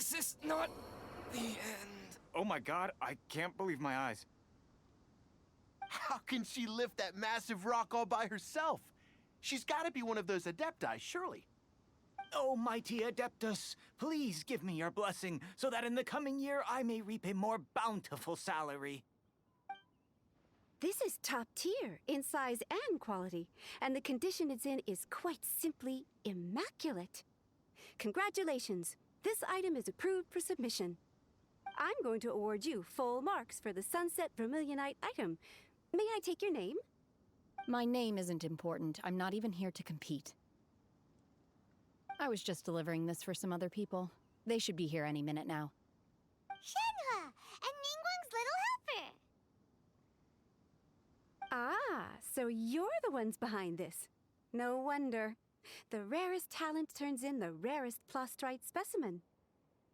Is this not the end? Oh my god, I can't believe my eyes. How can she lift that massive rock all by herself? She's got to be one of those Adepti, surely. O mighty Adeptus, please give me your blessing, so that in the coming year I may reap a more bountiful salary. This is top tier in size and quality, and the condition it's in is quite simply immaculate. Congratulations, this item is approved for submission. I'm going to award you full marks for the Sunset Vermilionite item. May I take your name? My name isn't important. I'm not even here to compete. I was just delivering this for some other people. They should be here any minute now. Shenhua and Ningguang's little helper. Ah, so you're the ones behind this. No wonder. The rarest talent turns in the rarest plastrite specimen.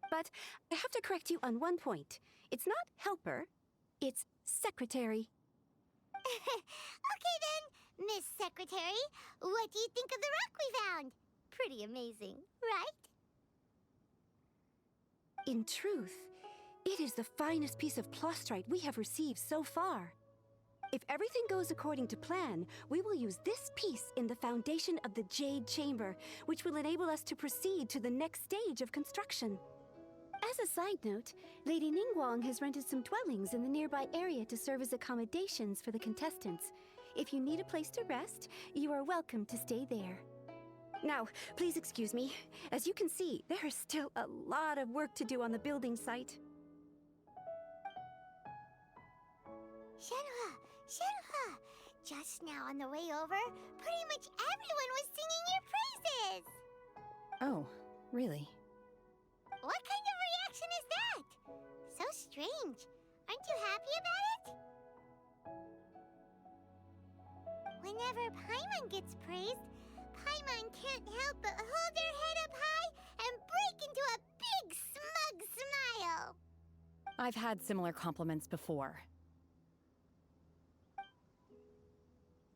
But I have to correct you on one point. It's not helper, it's secretary. Okay then, Miss Secretary, what do you think of the rock we found? Pretty amazing, right? In truth, it is the finest piece of plastrite we have received so far. If everything goes according to plan, we will use this piece in the foundation of the Jade Chamber, which will enable us to proceed to the next stage of construction. As a side note, Lady Ningguang has rented some dwellings in the nearby area to serve as accommodations for the contestants. If you need a place to rest, you are welcome to stay there. Now, please excuse me. As you can see, there is still a lot of work to do on the building site. Shenhua, just now on the way over, pretty much everyone was singing your praises. Oh, really? What kind of reaction is that? So strange. Aren't you happy about it? Whenever Paimon gets praised, Paimon can't help but hold her head up high and break into a big smug smile. I've had similar compliments before.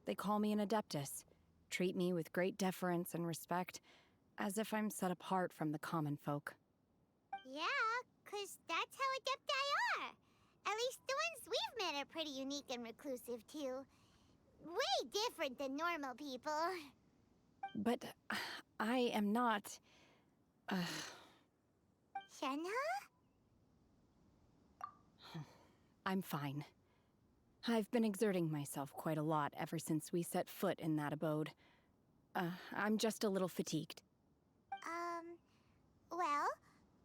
They call me an Adeptus, treat me with great deference and respect, as if I'm set apart from the common folk. Yeah, 'cause that's how Adepti are. At least the ones we've met are pretty unique and reclusive, too. Way different than normal people. But I am not... Shenhua? I'm fine. I've been exerting myself quite a lot ever since we set foot in that abode. I'm just a little fatigued. Well,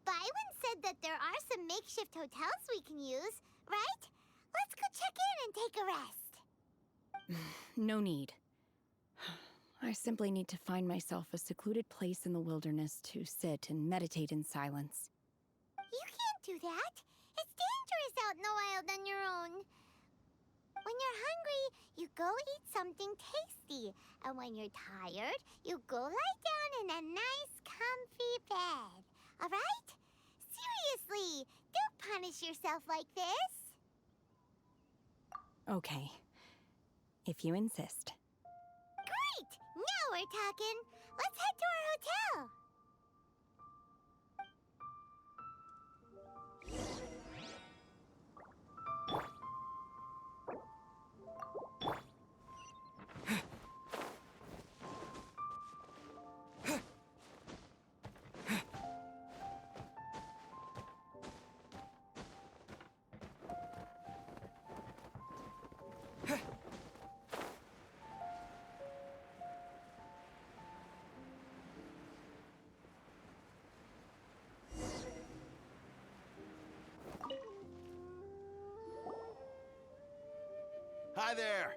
Byron said that there are some makeshift hotels we can use, right? Let's go check in and take a rest. No need. I simply need to find myself a secluded place in the wilderness to sit and meditate in silence. You can't do that. It's dangerous out in the wild on your own. When you're hungry, you go eat something tasty. And when you're tired, you go lie down in a nice, comfy bed. All right? Seriously, don't punish yourself like this. Okay. If you insist. Great! Now we're talking. Let's head to our hotel. Hi there.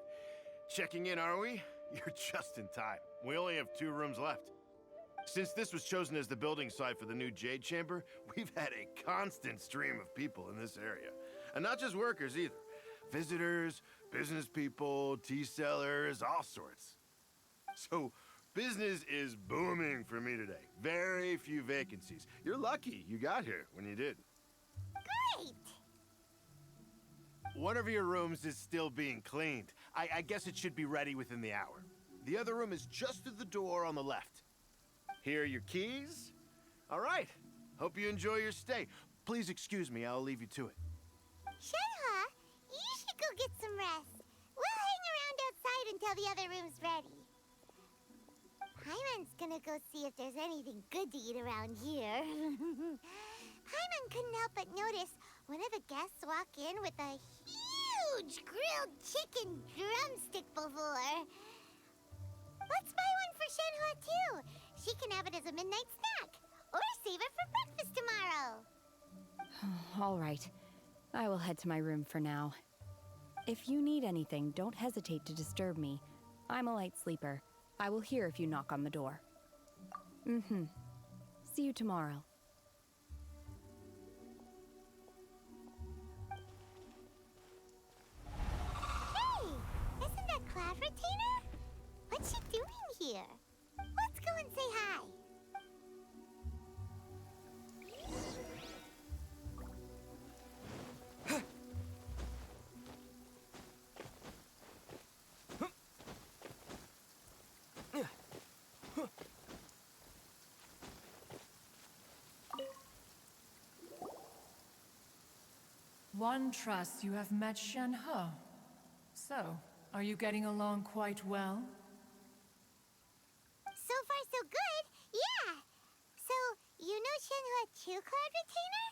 Checking in, are we? You're just in time. We only have 2 rooms left. Since this was chosen as the building site for the new Jade Chamber, we've had a constant stream of people in this area. And not just workers either. Visitors, business people, tea sellers, all sorts. So, business is booming for me today. Very few vacancies. You're lucky you got here when you did. Great! One of your rooms is still being cleaned. I guess it should be ready within the hour. The other room is just through the door on the left. Here are your keys. All right, Hope you enjoy your stay. Please excuse me, I'll leave you to it. Shenhe, you should go get some rest. We'll hang around outside until the other room's ready. Paimon's gonna go see if there's anything good to eat around here. Paimon couldn't help but notice one of the guests walk in with a huge grilled chicken drumstick before. Let's buy one for Shenhe too. She can have it as a midnight snack. Or save it for breakfast tomorrow. All right. I will head to my room for now. If you need anything, don't hesitate to disturb me. I'm a light sleeper. I will hear if you knock on the door. See you tomorrow. Hey! Isn't that Cloud Retainer? What's she doing here? Let's go and say hi. One trusts you have met Shenhe. So, are you getting along quite well? So far, so good. Yeah. So, you know Shenhe too, Cloud Retainer?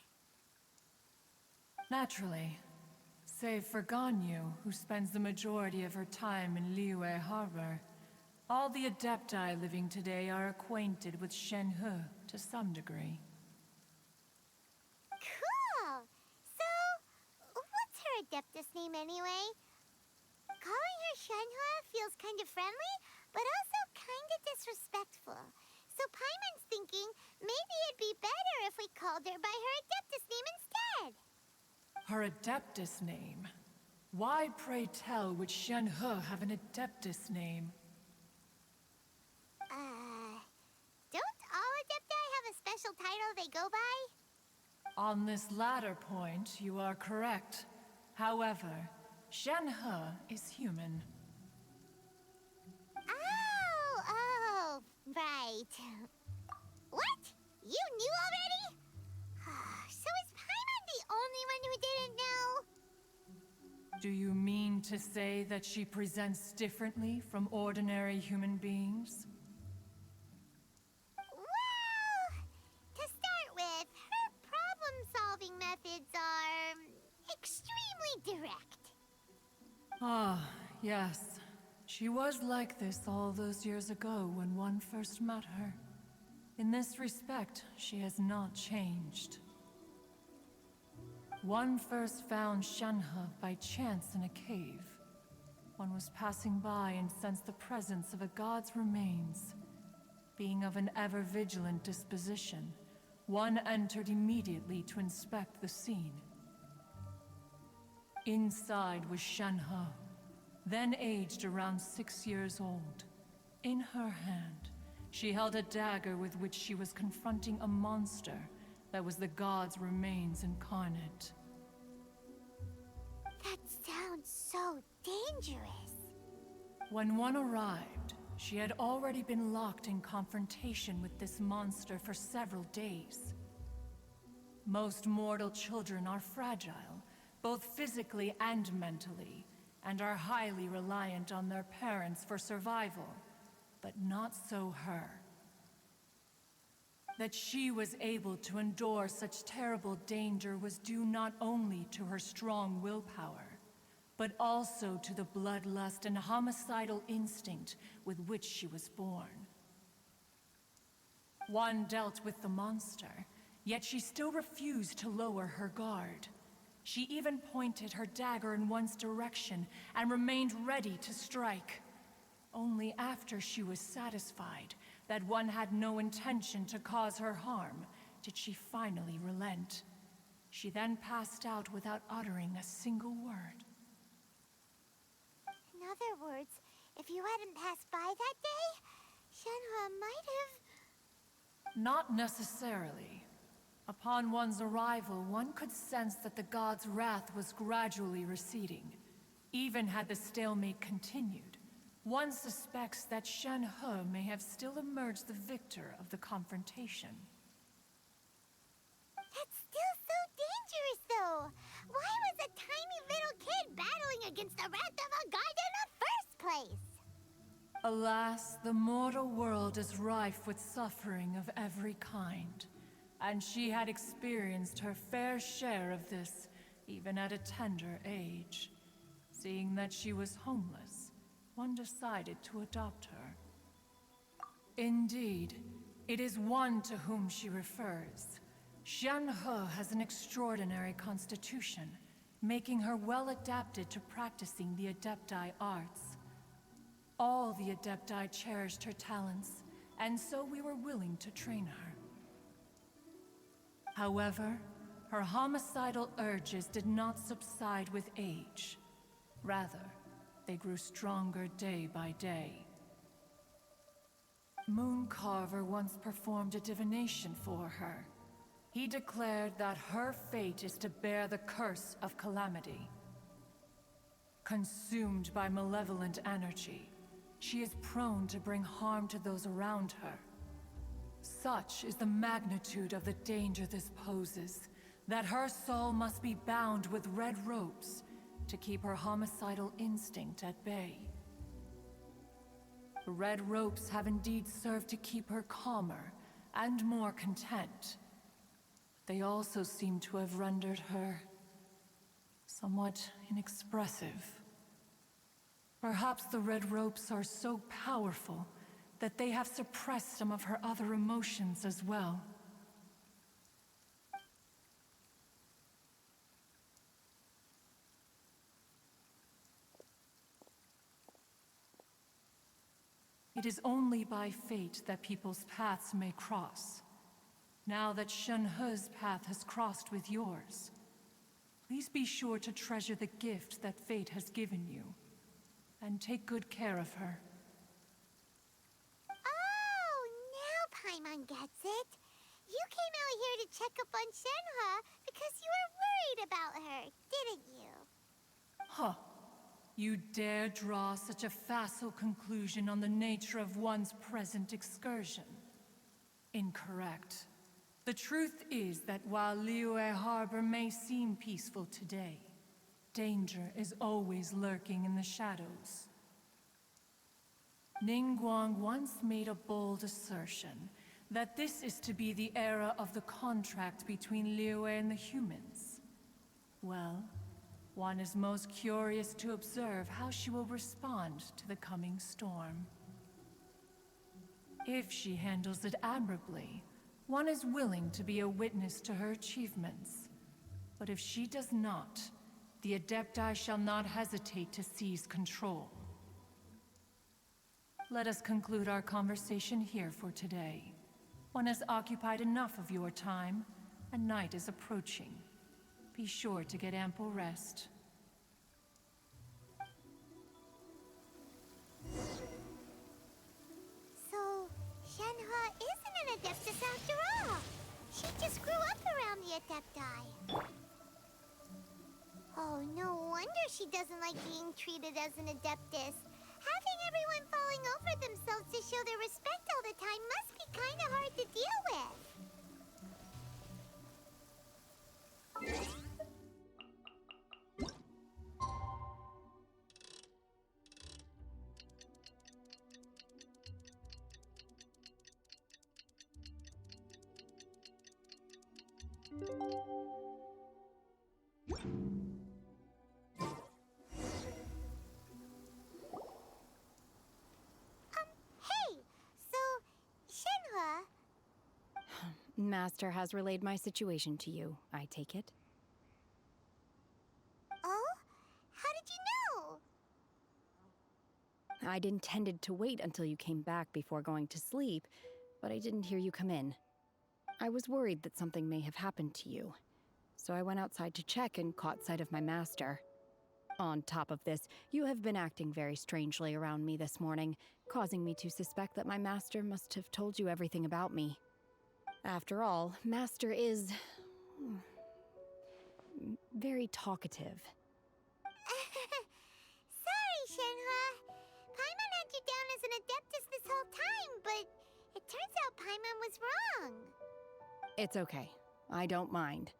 Naturally. Save for Ganyu, who spends the majority of her time in Liyue Harbor. All the Adepti living today are acquainted with Shenhe to some degree. Cool. So, what's her Adeptus name anyway? Calling her Shenhe feels kind of friendly, but also kind of disrespectful. So Paimon's thinking maybe it'd be better if we called her by her Adeptus name instead. Her Adeptus name? Why, pray tell, would Shenhe have an Adeptus name? Don't all Adepti have a special title they go by? On this latter point, you are correct. However, Shenhe is human. Oh, right. What? You knew already? So is Paimon the only one who didn't know? Do you mean to say that she presents differently from ordinary human beings? Well, to start with, her problem-solving methods are extremely direct. Ah, yes. She was like this all those years ago when one first met her. In this respect, she has not changed. One first found Shenhe by chance in a cave. One was passing by and sensed the presence of a god's remains. Being of an ever-vigilant disposition, one entered immediately to inspect the scene. Inside was Shenhe, then aged around 6 years old. In her hand, she held a dagger with which she was confronting a monster that was the god's remains incarnate. That sounds so dangerous. When one arrived, she had already been locked in confrontation with this monster for several days. Most mortal children are fragile, both physically and mentally, and are highly reliant on their parents for survival, but not so her. That she was able to endure such terrible danger was due not only to her strong willpower, but also to the bloodlust and homicidal instinct with which she was born. One dealt with the monster, yet she still refused to lower her guard. She even pointed her dagger in one's direction and remained ready to strike. Only after she was satisfied that one had no intention to cause her harm did she finally relent. She then passed out without uttering a single word. In other words, if you hadn't passed by that day, Shenhe might have... Not necessarily. Upon one's arrival, one could sense that the god's wrath was gradually receding. Even had the stalemate continued, one suspects that Shenhe may have still emerged the victor of the confrontation. though? Why was a tiny little kid battling against the wrath of a god in the first place? Alas, the mortal world is rife with suffering of every kind. And she had experienced her fair share of this, even at a tender age. Seeing that she was homeless, one decided to adopt her. Indeed, it is one to whom she refers. Shen-He has an extraordinary constitution, making her well adapted to practicing the Adepti arts. All the Adepti cherished her talents, and so we were willing to train her. However, her homicidal urges did not subside with age. Rather, they grew stronger day by day. Mooncarver once performed a divination for her. He declared that her fate is to bear the curse of calamity. Consumed by malevolent energy, she is prone to bring harm to those around her. Such is the magnitude of the danger this poses, that her soul must be bound with red ropes to keep her homicidal instinct at bay. The red ropes have indeed served to keep her calmer and more content. They also seem to have rendered her somewhat inexpressive. Perhaps the red ropes are so powerful that they have suppressed some of her other emotions as well. It is only by fate that people's paths may cross. Now that Shen-He's path has crossed with yours, please be sure to treasure the gift that fate has given you, and take good care of her. Oh, now Paimon gets it. You came out here to check up on Shenhe because you were worried about her, didn't you? Huh. You dare draw such a facile conclusion on the nature of one's present excursion? Incorrect. The truth is that while Liyue Harbor may seem peaceful today, danger is always lurking in the shadows. Ningguang once made a bold assertion that this is to be the era of the contract between Liyue and the humans. Well, one is most curious to observe how she will respond to the coming storm. If she handles it admirably, one is willing to be a witness to her achievements. But if she does not, the Adepti shall not hesitate to seize control. Let us conclude our conversation here for today. One has occupied enough of your time, and night is approaching. Be sure to get ample rest. So, Shenhe isn't an Adeptus after all. She just grew up around the Adepti. Oh, no wonder she doesn't like being treated as an Adeptus. Having everyone falling over themselves to show their respect all the time must be kind of hard to deal with. Hey, so, Shenhe, Master has relayed my situation to you, I take it. oh? How did you know? I'd intended to wait until you came back before going to sleep, but I didn't hear you come in. I was worried that something may have happened to you, so I went outside to check and caught sight of my master. On top of this, you have been acting very strangely around me this morning, causing me to suspect that my master must have told you everything about me. After all, Master is very talkative. Sorry, Shenhe. Paimon had you down as an Adeptus this whole time, but it turns out Paimon was wrong. It's okay. I don't mind.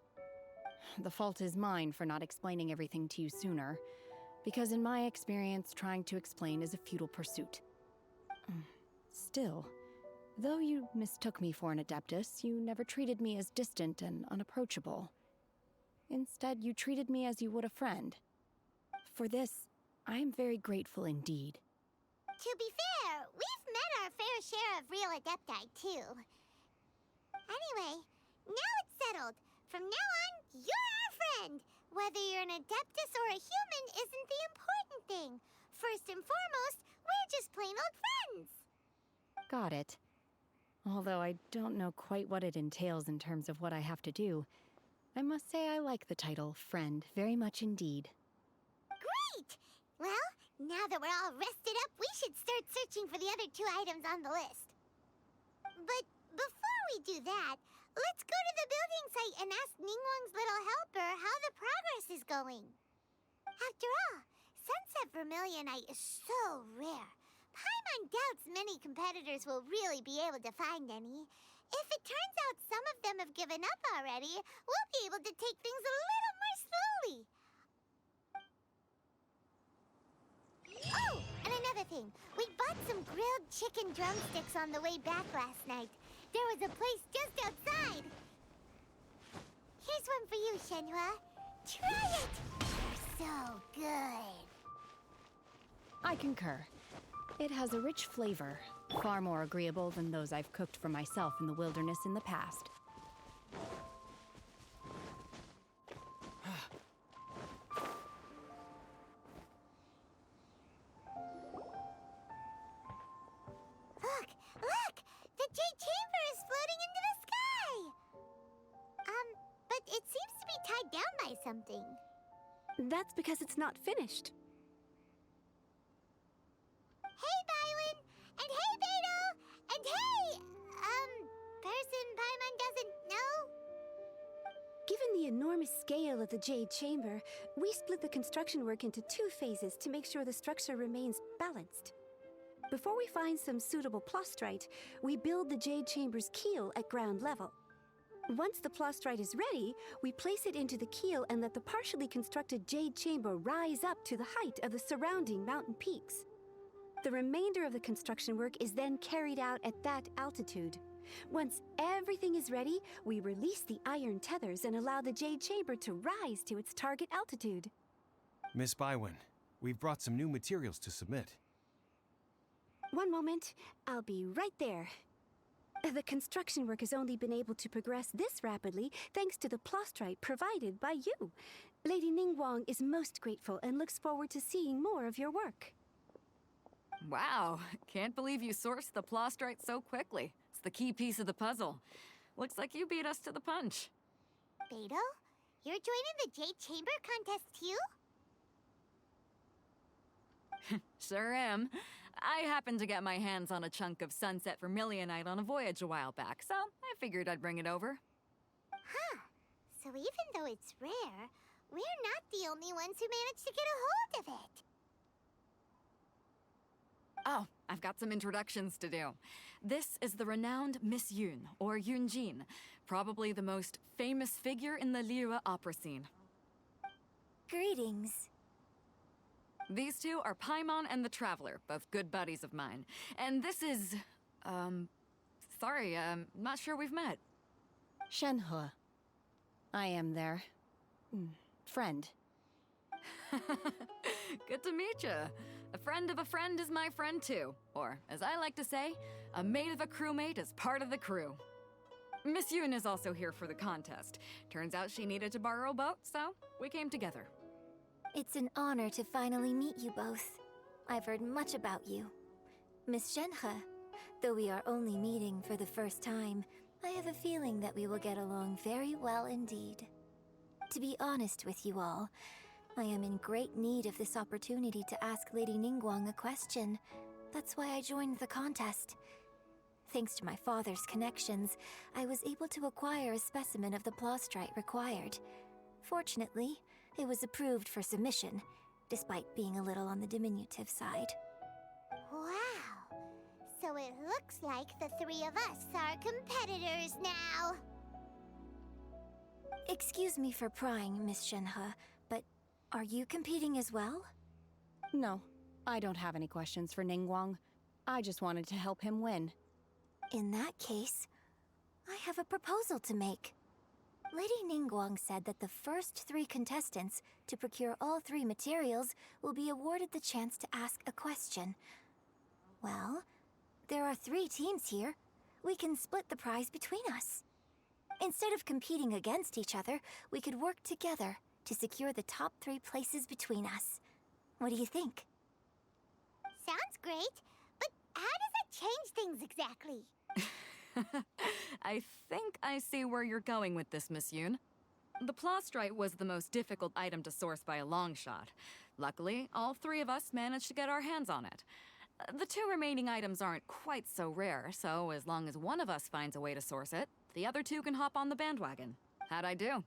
the fault is mine for not explaining everything to you sooner. Because in my experience, trying to explain is a futile pursuit. Still, though you mistook me for an Adeptus, you never treated me as distant and unapproachable. Instead, you treated me as you would a friend. For this, I am very grateful indeed. To be fair, we've met our fair share of real Adepti, too. Anyway, now it's settled. From now on, you're our friend. Whether you're an Adeptus or a human isn't the important thing. First and foremost, we're just plain old friends. Got it. Although I don't know quite what it entails in terms of what I have to do, I must say I like the title, Friend, very much indeed. Great! Well, now that we're all rested up, we should start searching for the other 2 items on the list. But before we do that, let's go to the building site and ask Ningguang's little helper how the progress is going. After all, Sunset Vermilionite is so rare. Paimon doubts many competitors will really be able to find any. If it turns out some of them have given up already, we'll be able to take things a little more slowly. Oh, and another thing. We bought some grilled chicken drumsticks on the way back last night. There was a place just outside. Here's one for you, Shenhua. Try it! They're so good. I concur. It has a rich flavor, far more agreeable than those I've cooked for myself in the wilderness in the past. Look! Look! The Jade Chamber is floating into the sky! But it seems to be tied down by something. That's because it's not finished. Hey, Bywin! And hey, Beto! And hey, person Paimon doesn't know? Given the enormous scale of the Jade Chamber, we split the construction work into 2 phases to make sure the structure remains balanced. Before we find some suitable plastrite, we build the Jade Chamber's keel at ground level. Once the plastrite is ready, we place it into the keel and let the partially constructed Jade Chamber rise up to the height of the surrounding mountain peaks. The remainder of the construction work is then carried out at that altitude. Once everything is ready, we release the iron tethers and allow the Jade Chamber to rise to its target altitude. Miss Bywin, we've brought some new materials to submit. One moment, I'll be right there. The construction work has only been able to progress this rapidly thanks to the plastrite provided by you. Lady Ningguang is most grateful and looks forward to seeing more of your work. Wow, can't believe you sourced the plastrite so quickly. It's the key piece of the puzzle. Looks like you beat us to the punch. Beto? You're joining the Jade Chamber contest too? Sure am. I happened to get my hands on a chunk of Sunset Vermilionite on a voyage a while back, so I figured I'd bring it over. Huh. So even though it's rare, we're not the only ones who managed to get a hold of it. Oh, I've got some introductions to do. This is the renowned Miss Yun, or Yunjin, probably the most famous figure in the Liyue opera scene. Greetings. These 2 are Paimon and the Traveler, both good buddies of mine. And this is... sorry, not sure we've met. Shenhua. I am their... friend. Good to meet you. A friend of a friend is my friend too. Or, as I like to say, a mate of a crewmate is part of the crew. Miss Yun is also here for the contest. Turns out she needed to borrow a boat, so we came together. It's an honor to finally meet you both. I've heard much about you. Miss Shenhe, though we are only meeting for the first time, I have a feeling that we will get along very well indeed. To be honest with you all, I am in great need of this opportunity to ask Lady Ningguang a question. That's why I joined the contest. Thanks to my father's connections, I was able to acquire a specimen of the plastrite required. Fortunately, it was approved for submission, despite being a little on the diminutive side. Wow. So it looks like the 3 of us are competitors now. Excuse me for prying, Miss Shenhe, but are you competing as well? No, I don't have any questions for Ningguang. I just wanted to help him win. In that case, I have a proposal to make. Lady Ningguang said that the first 3 contestants to procure all 3 materials will be awarded the chance to ask a question. Well, there are 3 teams here. We can split the prize between us. Instead of competing against each other, we could work together to secure the top 3 places between us. What do you think? Sounds great, but how does that change things exactly? I think I see where you're going with this, Miss Yoon. The plastrite was the most difficult item to source by a long shot. Luckily, all 3 of us managed to get our hands on it. The 2 remaining items aren't quite so rare, so as long as one of us finds a way to source it, the other 2 can hop on the bandwagon. How'd I do?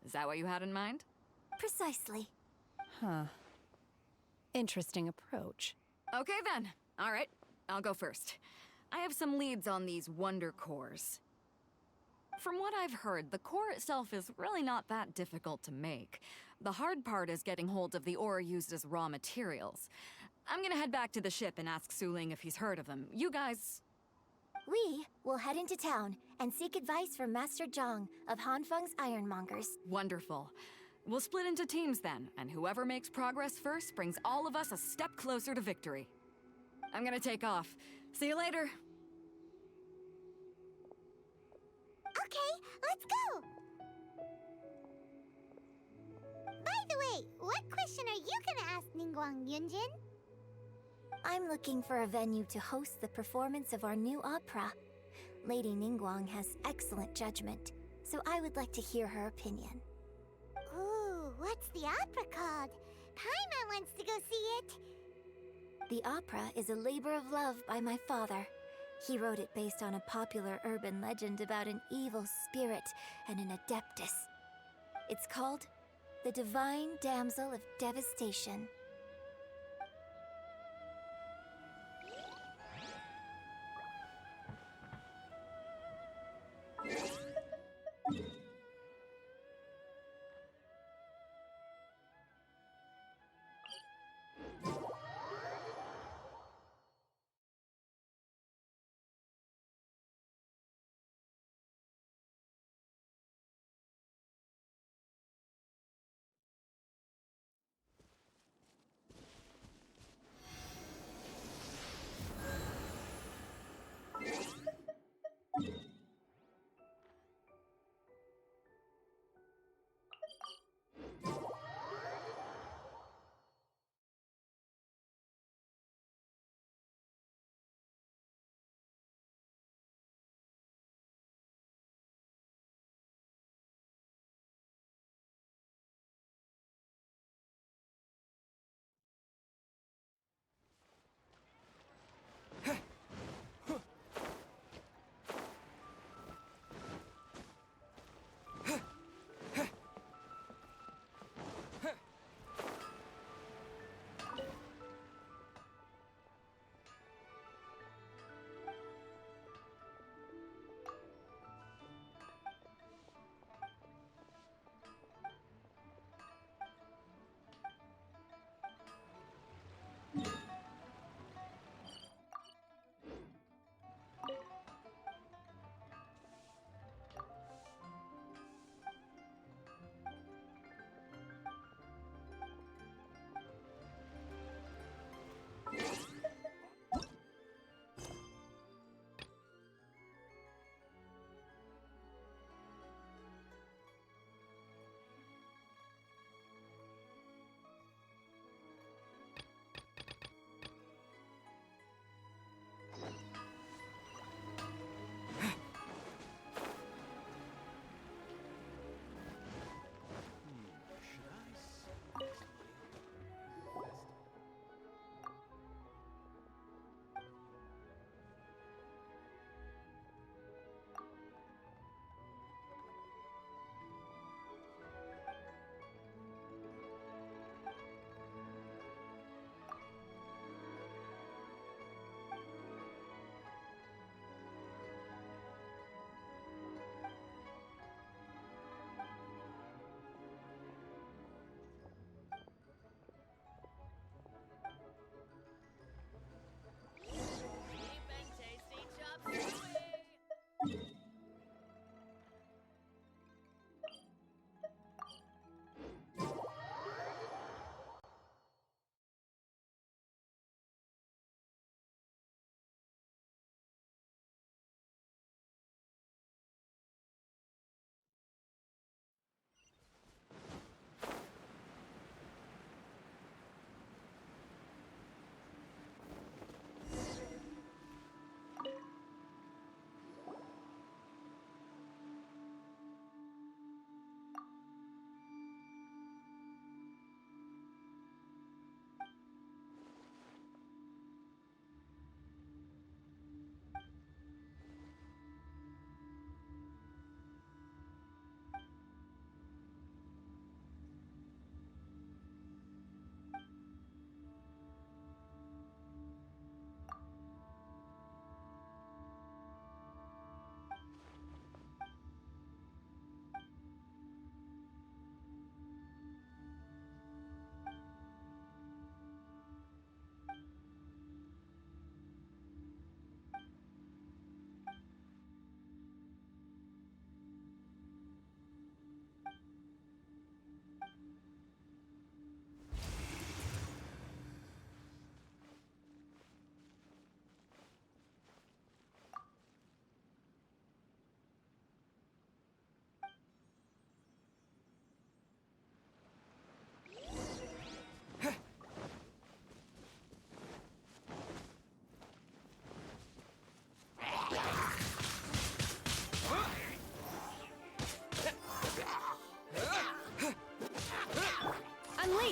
Is that what you had in mind? Precisely. Huh. Interesting approach. Okay then. All right, I'll go first. I have some leads on these wonder cores. From what I've heard, the core itself is really not that difficult to make. The hard part is getting hold of the ore used as raw materials. I'm gonna head back to the ship and ask Suling if he's heard of them. You guys... We will head into town and seek advice from Master Zhang of Hanfeng's Ironmongers. Wonderful. We'll split into teams then, and whoever makes progress first brings all of us a step closer to victory. I'm gonna take off. See you later. Okay, let's go! By the way, what question are you gonna ask Ningguang, Yunjin? I'm looking for a venue to host the performance of our new opera. Lady Ningguang has excellent judgment, so I would like to hear her opinion. Ooh, what's the opera called? Paimon wants to go see it. The opera is a labor of love by my father. He wrote it based on a popular urban legend about an evil spirit and an adeptus. It's called The Divine Damsel of Devastation.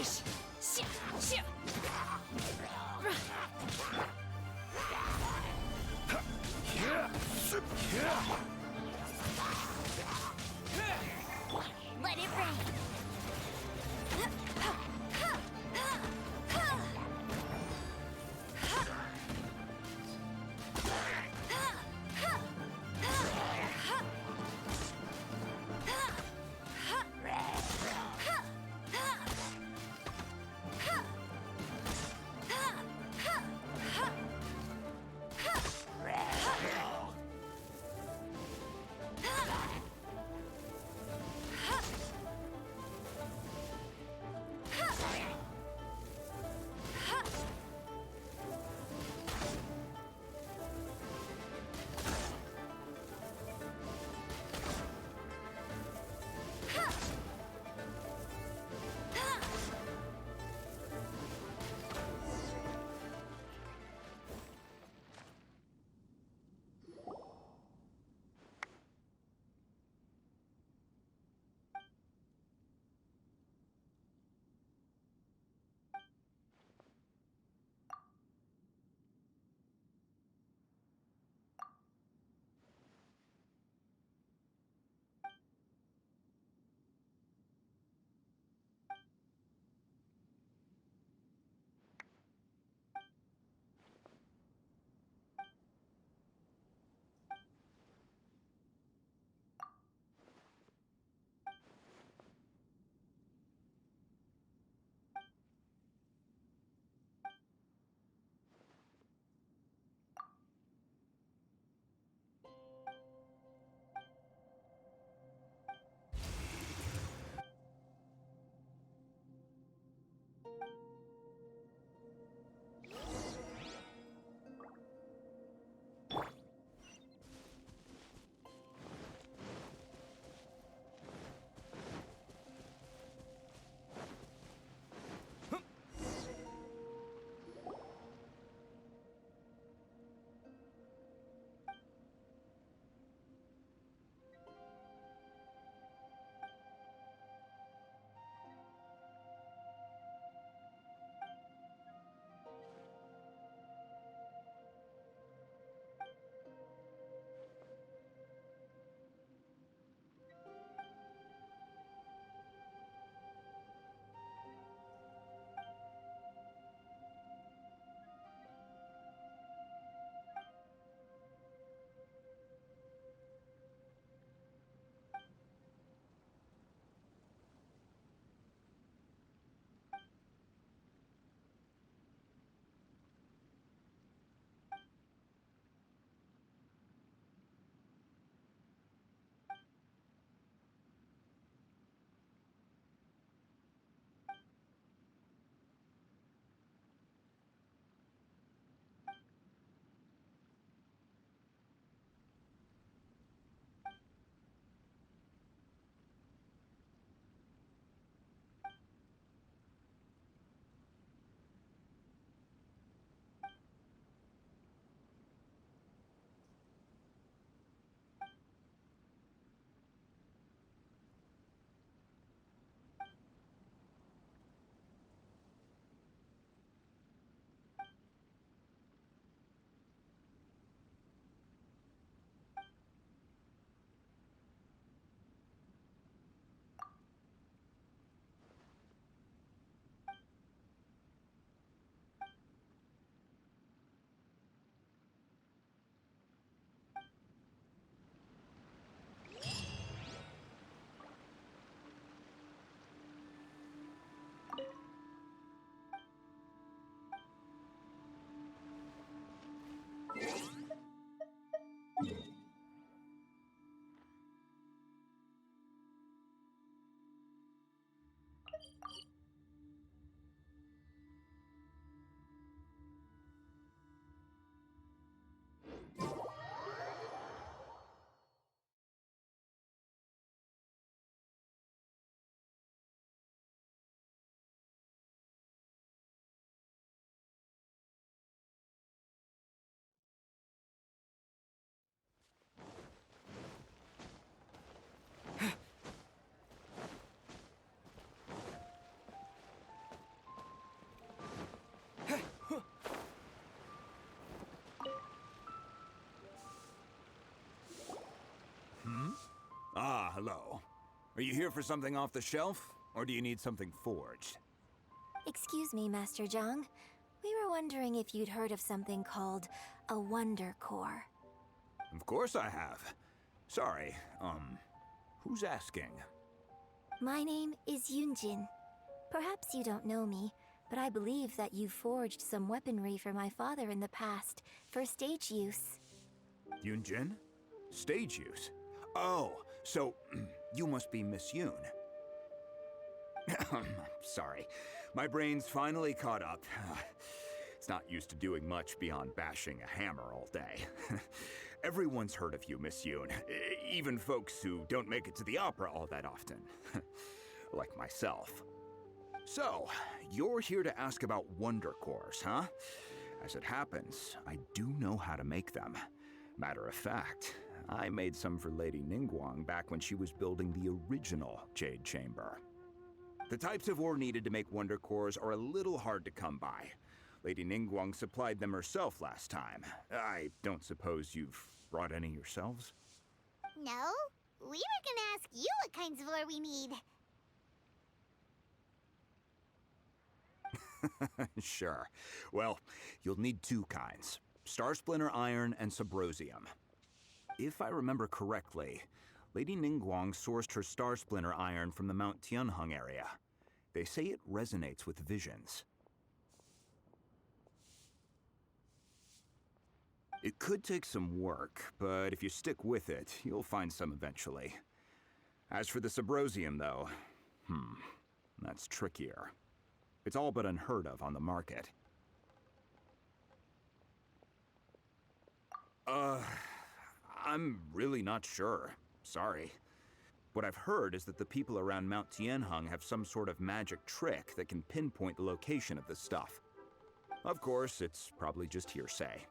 Let it rain. hello. Are you here for something off the shelf, or do you need something forged? Excuse me, Master Zhang. We were wondering if you'd heard of something called a Wonder Core. Of course I have. Sorry, who's asking? My name is Yunjin. Perhaps you don't know me, but I believe that you forged some weaponry for my father in the past, for stage use. Yunjin? Stage use? Oh, so you must be Miss Yoon. Sorry, my brain's finally caught up. It's not used to doing much beyond bashing a hammer all day. Everyone's heard of you, Miss Yoon, even folks who don't make it to the opera all that often. Like myself. So, you're here to ask about Wonder Cores, huh? As it happens, I do know how to make them. Matter of fact, I made some for Lady Ningguang back when she was building the original Jade Chamber. The types of ore needed to make Wonder Cores are a little hard to come by. Lady Ningguang supplied them herself last time. I don't suppose you've brought any yourselves? No? We were gonna ask you what kinds of ore we need. Sure. Well, you'll need two kinds. Star Splinter Iron and Subrosium. If I remember correctly, Lady Ningguang sourced her Star Splinter Iron from the Mount Tianheng area. They say it resonates with visions. It could take some work, but if you stick with it, you'll find some eventually. As for the Subrosium, though, that's trickier. It's all but unheard of on the market. I'm really not sure. Sorry. What I've heard is that the people around Mount Tianheng have some sort of magic trick that can pinpoint the location of the stuff. Of course, it's probably just hearsay.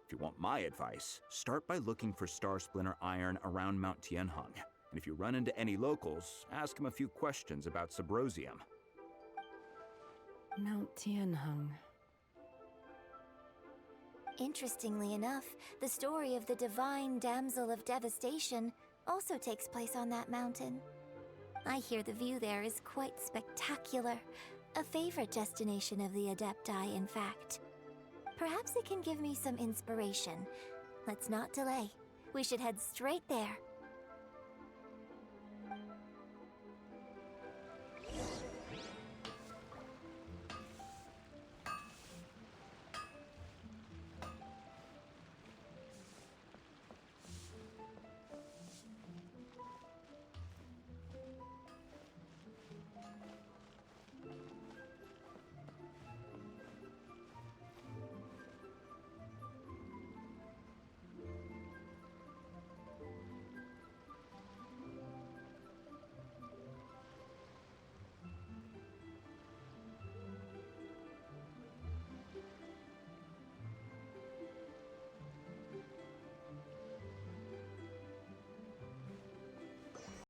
If you want my advice, start by looking for Star Splinter Iron around Mount Tianheng. And if you run into any locals, ask them a few questions about Subrosium. Mount Tianheng. Interestingly enough, the story of the divine damsel of devastation also takes place on that mountain. I hear the view there is quite spectacular. A favorite destination of the Adepti, in fact. Perhaps it can give me some inspiration. Let's not delay. We should head straight there.